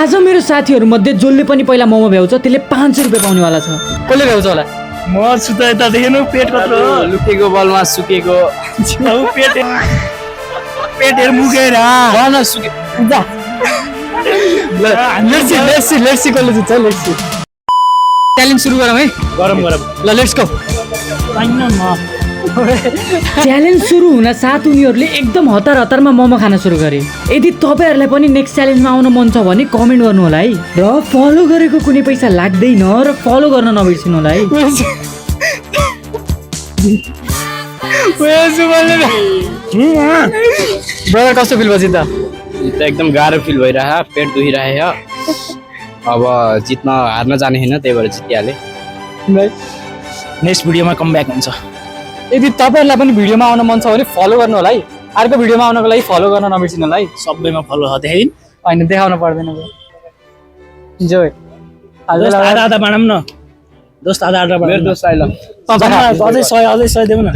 आज मेरो साथीहरूमध्ये जसले पनि पहिला मोमो भ्याउँछ त्यसले 500 रुपियाँ पाउनेवाला छ। कसले भ्याउँछ होला? म छु त यता देख्नु पेट कत्रो लुकेको बलमा सुकेको पेट हेर मुकेर बलमा सुके जा लेट्स सी कसले जित्छ लेट्स सी। च्यालेन्ज सुरु गरौँ है। गरम ल लेट्स गो। पाइन न च्यालेन्ज सुरु हुन साथ उनीहरूले एकदम हतारमा मोमो खान सुरु गरे। यदि तपाईहरुलाई पनि नेक्स्ट च्यालेन्जमा आउन मन छ भने कमेन्ट गर्नु होला है। र फलो गरेको कुनै पैसा लाग्दैन र फलो गर्न नबिर्सिनु होला है। ब्रदर कस्तो फिल भयो जित्दा? एकदम गाह्रो फिल भइरह्यो, पेट दुखिरहेको। अब जित्न हार्न जाने हैन, त्यही भएर जितिहाले। नेक्स्ट भिडियोमा कम ब्याक हुन्छ। यदि तपाईहरुलाई पनि भिडियोमा आउन मन छ भने फलो गर्नु होला है। अर्को भिडियोमा आउनको लागि फलो गर्न नबिर्सिनु होला है। सबैमा फलो ह देखाइदिन हैन देखाउन पर्दैन। इन्जोय। दोस्त आधा बाँडौँ न। दोस्त आधा मेरो दोस्त आइल अझै 100 देऊ न।